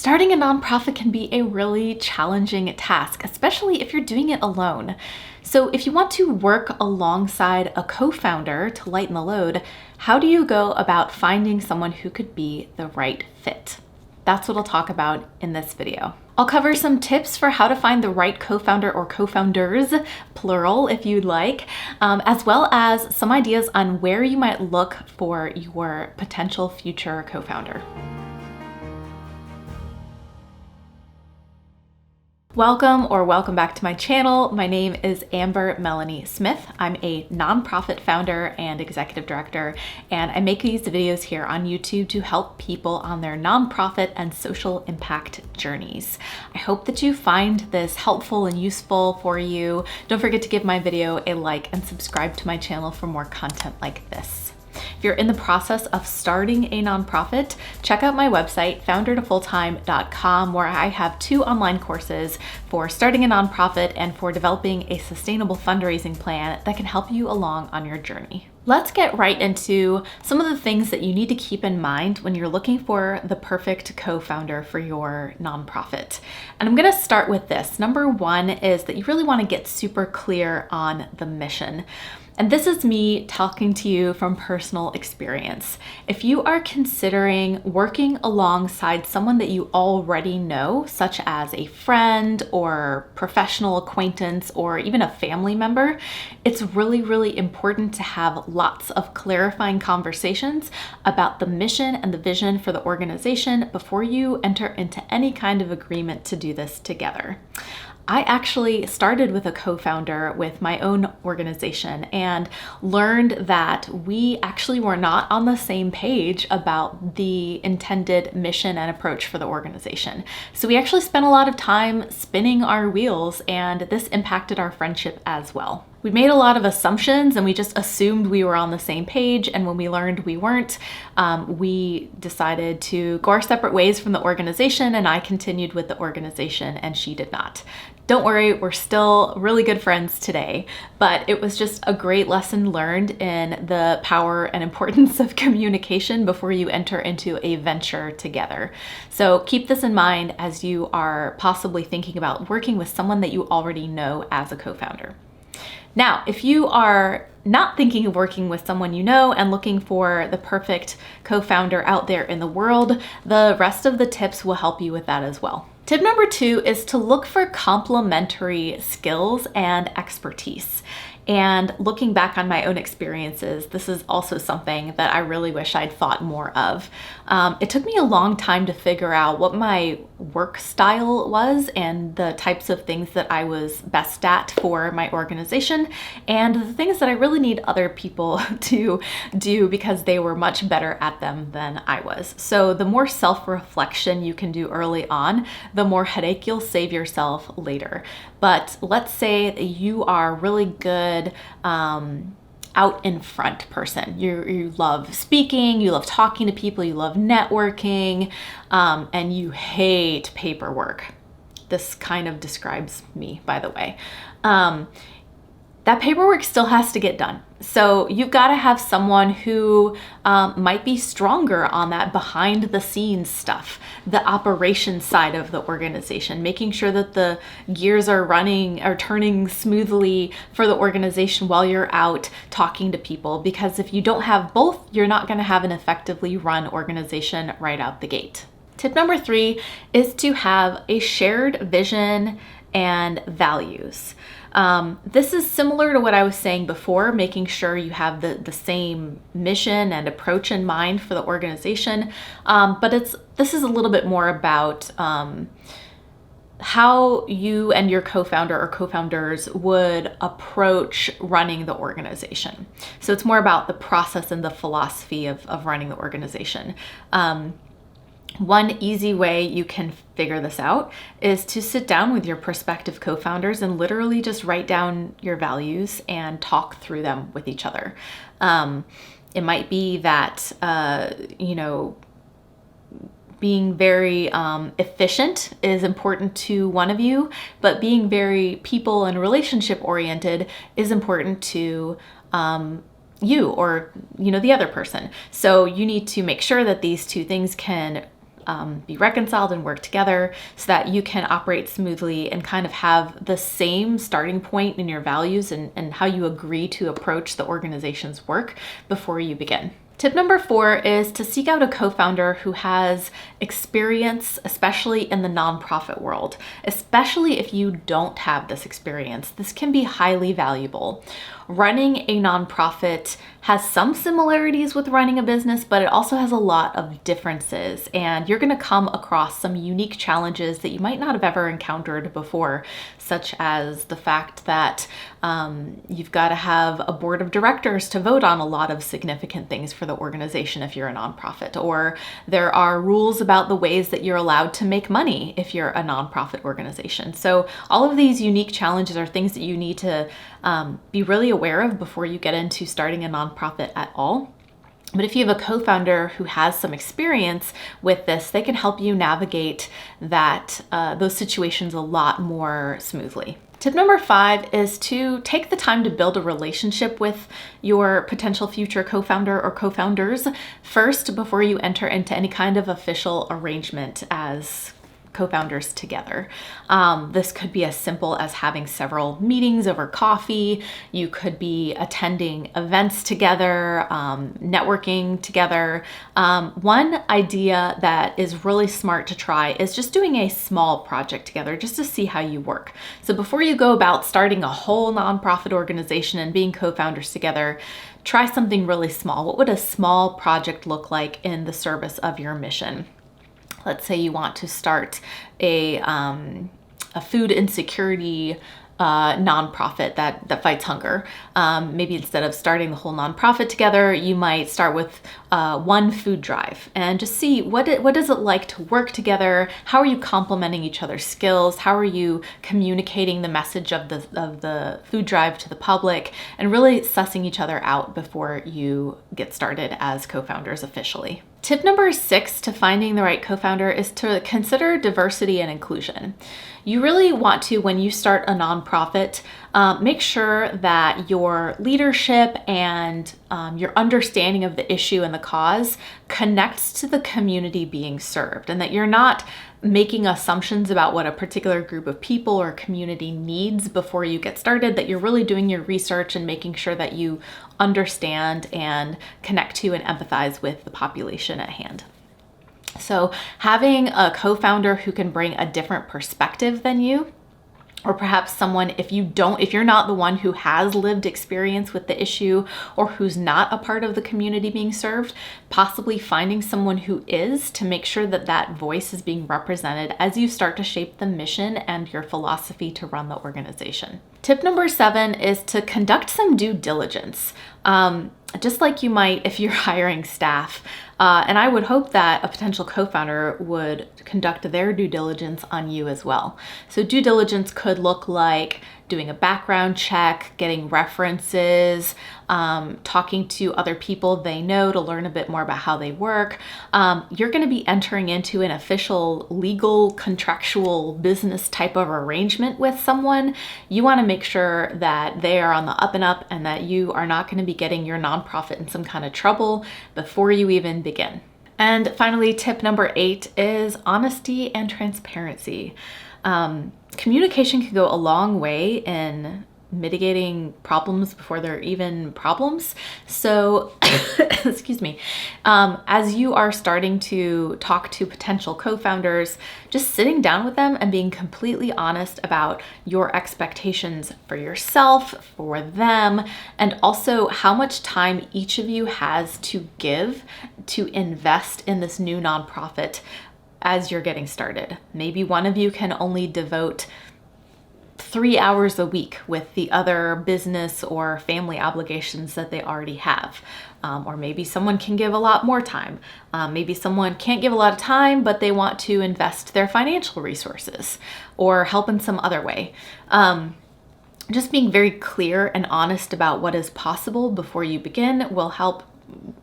Starting a nonprofit can be a really challenging task, especially if you're doing it alone. So if you want to work alongside a co-founder to lighten the load, how do you go about finding someone who could be the right fit? That's what I'll talk about in this video. I'll cover some tips for how to find the right co-founder or co-founders, plural if you'd like, as well as some ideas on where you might look for your potential future co-founder. Welcome back to my channel. My name is Amber Melanie Smith. I'm a nonprofit founder and executive director, and I make these videos here on YouTube to help people on their nonprofit and social impact journeys. I hope that you find this helpful and useful for you. Don't forget to give my video a like and subscribe to my channel for more content like this. If you're in the process of starting a nonprofit, check out my website, foundertofulltime.com, where I have 2 online courses for starting a nonprofit and for developing a sustainable fundraising plan that can help you along on your journey. Let's get right into some of the things that you need to keep in mind when you're looking for the perfect co-founder for your nonprofit. And I'm gonna start with this. Number 1 is that you really wanna get super clear on the mission. And this is me talking to you from personal experience. If you are considering working alongside someone that you already know, such as a friend or professional acquaintance or even a family member, it's really, really important to have lots of clarifying conversations about the mission and the vision for the organization before you enter into any kind of agreement to do this together. I actually started with a co-founder with my own organization and learned that we actually were not on the same page about the intended mission and approach for the organization. So we actually spent a lot of time spinning our wheels, and this impacted our friendship as well. We made a lot of assumptions and we just assumed we were on the same page, and when we learned we weren't, we decided to go our separate ways from the organization, and I continued with the organization and she did not. Don't worry, we're still really good friends today, but it was just a great lesson learned in the power and importance of communication before you enter into a venture together. So keep this in mind as you are possibly thinking about working with someone that you already know as a co-founder. Now, if you are not thinking of working with someone you know and looking for the perfect co-founder out there in the world, the rest of the tips will help you with that as well. Tip number 2 is to look for complementary skills and expertise. And looking back on my own experiences, this is also something that I really wish I'd thought more of. It took me a long time to figure out what my work style was and the types of things that I was best at for my organization, and the things that I really need other people to do because they were much better at them than I was. So the more self-reflection you can do early on, the more headache you'll save yourself later. But let's say that you are really good out in front person. You love speaking, you love talking to people, you love networking, and you hate paperwork. This kind of describes me, by the way. That paperwork still has to get done. So you've got to have someone who might be stronger on that behind the scenes stuff, the operations side of the organization, making sure that the gears are turning smoothly for the organization while you're out talking to people. Because if you don't have both, you're not going to have an effectively run organization right out the gate. Tip number 3 is to have a shared vision and values. This is similar to what I was saying before, making sure you have the same mission and approach in mind for the organization. But this is a little bit more about how you and your co-founder or co-founders would approach running the organization. So it's more about the process and the philosophy of running the organization. One easy way you can figure this out is to sit down with your prospective co-founders and literally just write down your values and talk through them with each other. It might be that, being very efficient is important to one of you, but being very people and relationship oriented is important to you or the other person. So you need to make sure that these two things can be reconciled and work together so that you can operate smoothly and kind of have the same starting point in your values and how you agree to approach the organization's work before you begin. Tip number 4 is to seek out a co-founder who has experience, especially in the nonprofit world. Especially if you don't have this experience, this can be highly valuable. Running a nonprofit has some similarities with running a business, but it also has a lot of differences, and you're going to come across some unique challenges that you might not have ever encountered before, such as the fact that you've got to have a board of directors to vote on a lot of significant things for the organization if you're a nonprofit, or there are rules about the ways that you're allowed to make money if you're a nonprofit organization. So all of these unique challenges are things that you need to be really aware of before you get into starting a nonprofit at all. But if you have a co-founder who has some experience with this, they can help you navigate those situations a lot more smoothly. Tip number 5 is to take the time to build a relationship with your potential future co-founder or co-founders first before you enter into any kind of official arrangement as co-founders together. This could be as simple as having several meetings over coffee. You could be attending events together, networking together. One idea that is really smart to try is just doing a small project together just to see how you work. So before you go about starting a whole nonprofit organization and being co-founders together, try something really small. What would a small project look like in the service of your mission? Let's say you want to start a food insecurity nonprofit that fights hunger. Maybe instead of starting the whole nonprofit together, you might start with one food drive and just see what does it like to work together? How are you complementing each other's skills? How are you communicating the message of the food drive to the public, and really sussing each other out before you get started as co-founders officially. Tip number 6 to finding the right co-founder is to consider diversity and inclusion. You really want to, when you start a nonprofit, make sure that your leadership and your understanding of the issue and the cause connects to the community being served, and that you're not making assumptions about what a particular group of people or community needs before you get started, that you're really doing your research and making sure that you understand and connect to and empathize with the population at hand. So having a co-founder who can bring a different perspective than you, or perhaps someone, if you're not the one who has lived experience with the issue or who's not a part of the community being served, possibly finding someone who is, to make sure that that voice is being represented as you start to shape the mission and your philosophy to run the organization. Tip number 7 is to conduct some due diligence. Just like you might if you're hiring staff. And I would hope that a potential co-founder would conduct their due diligence on you as well. So due diligence could look like doing a background check, getting references, talking to other people they know to learn a bit more about how they work. You're going to be entering into an official legal contractual business type of arrangement with someone. You want to make sure that they are on the up and up and that you are not going to be getting your nonprofit in some kind of trouble before you even begin. And finally, tip number 8 is honesty and transparency. Communication can go a long way in mitigating problems before they're even problems. So, excuse me, as you are starting to talk to potential co-founders, just sitting down with them and being completely honest about your expectations for yourself, for them, and also how much time each of you has to give to invest in this new nonprofit as you're getting started. Maybe one of you can only devote 3 hours a week with the other business or family obligations that they already have. Or maybe someone can give a lot more time. Maybe someone can't give a lot of time, but they want to invest their financial resources or help in some other way. Just being very clear and honest about what is possible before you begin will help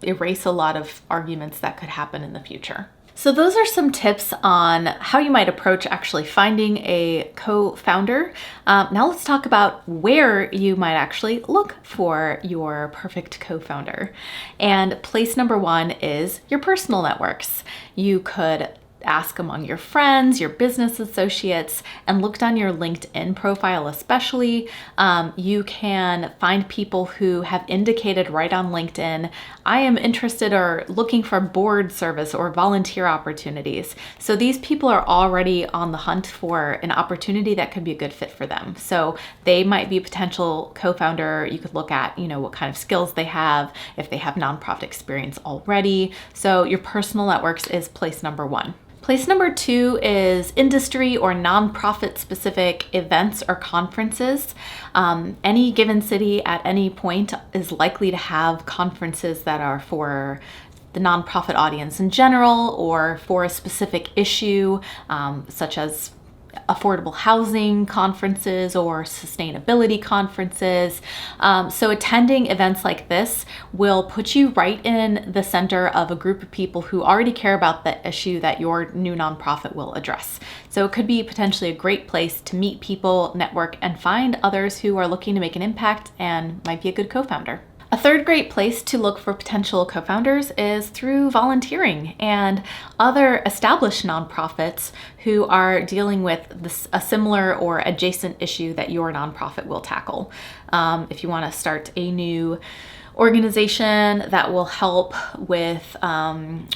erase a lot of arguments that could happen in the future. So those are some tips on how you might approach actually finding a co-founder. Now let's talk about where you might actually look for your perfect co-founder. And place number 1 is your personal networks. You could ask among your friends, your business associates, and look down your LinkedIn profile especially. You can find people who have indicated right on LinkedIn, I am interested or looking for board service or volunteer opportunities. So these people are already on the hunt for an opportunity that could be a good fit for them. So they might be a potential co-founder. You could look at, what kind of skills they have, if they have nonprofit experience already. So your personal networks is place number one. Place number two is industry or nonprofit specific events or conferences. Any given city at any point is likely to have conferences that are for the nonprofit audience in general or for a specific issue, such as affordable housing conferences or sustainability conferences. So attending events like this will put you right in the center of a group of people who already care about the issue that your new nonprofit will address. So it could be potentially a great place to meet people, network, and find others who are looking to make an impact and might be a good co-founder. A third great place to look for potential co-founders is through volunteering and other established nonprofits who are dealing with a similar or adjacent issue that your nonprofit will tackle. If you want to start a new organization that will help with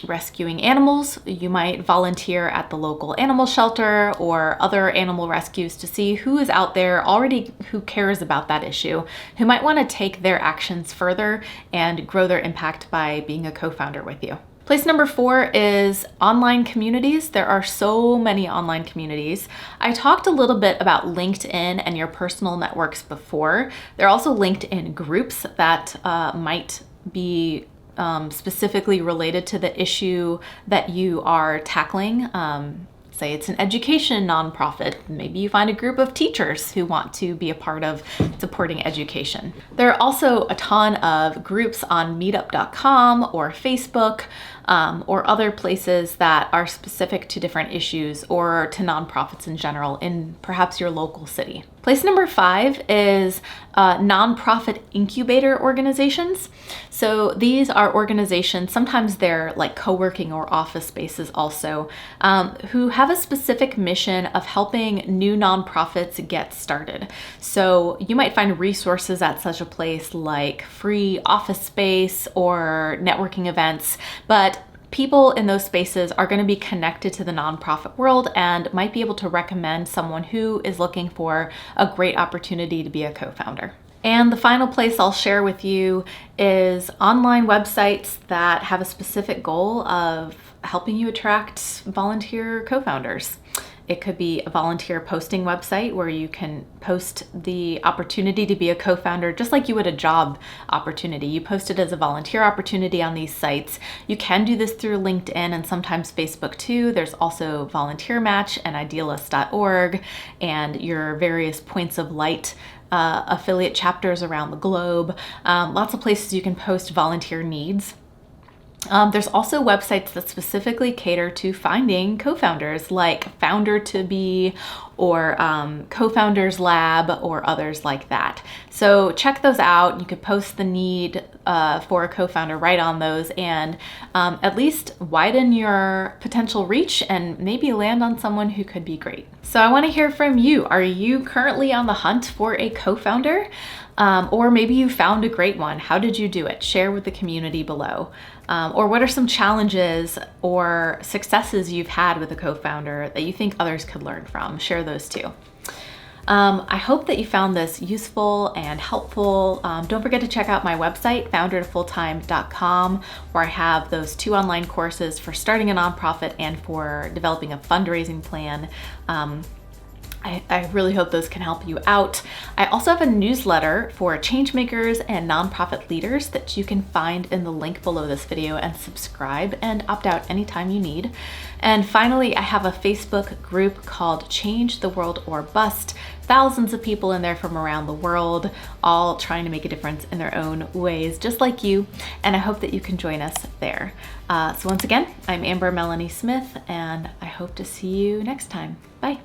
rescuing animals, you might volunteer at the local animal shelter or other animal rescues to see who is out there already who cares about that issue, who might want to take their actions further and grow their impact by being a co-founder with you. Place number four is online communities. There are so many online communities. I talked a little bit about LinkedIn and your personal networks before. There are also LinkedIn groups that might be specifically related to the issue that you are tackling. Say it's an education nonprofit. Maybe you find a group of teachers who want to be a part of supporting education. There are also a ton of groups on meetup.com or Facebook or other places that are specific to different issues or to nonprofits in general in perhaps your local city. Place number five is nonprofit incubator organizations. So these are organizations, sometimes they're like co-working or office spaces also, who have a specific mission of helping new nonprofits get started. So you might find resources at such a place like free office space or networking events, but people in those spaces are going to be connected to the nonprofit world and might be able to recommend someone who is looking for a great opportunity to be a co-founder. And the final place I'll share with you is online websites that have a specific goal of helping you attract volunteer co-founders. It could be a volunteer posting website where you can post the opportunity to be a co-founder just like you would a job opportunity. You post it as a volunteer opportunity on these sites. You can do this through LinkedIn and sometimes Facebook too. There's also Volunteer Match and idealist.org and your various Points of Light affiliate chapters around the globe. Lots of places you can post volunteer needs. There's also websites that specifically cater to finding co-founders like Founder to Be or Co-Founders Lab or others like that. So check those out. You could post the need for a co-founder right on those and at least widen your potential reach and maybe land on someone who could be great. So I want to hear from you. Are you currently on the hunt for a co-founder? Or maybe you found a great one. How did you do it? Share with the community below. Or what are some challenges or successes you've had with a co-founder that you think others could learn from? Share those too. I hope that you found this useful and helpful. Don't forget to check out my website, foundertofulltime.com, where I have those 2 online courses for starting a nonprofit and for developing a fundraising plan. I really hope those can help you out. I also have a newsletter for changemakers and nonprofit leaders that you can find in the link below this video and subscribe and opt out anytime you need. And finally, I have a Facebook group called Change the World or Bust. Thousands of people in there from around the world, all trying to make a difference in their own ways, just like you. And I hope that you can join us there. So once again, I'm Amber Melanie Smith, and I hope to see you next time. Bye.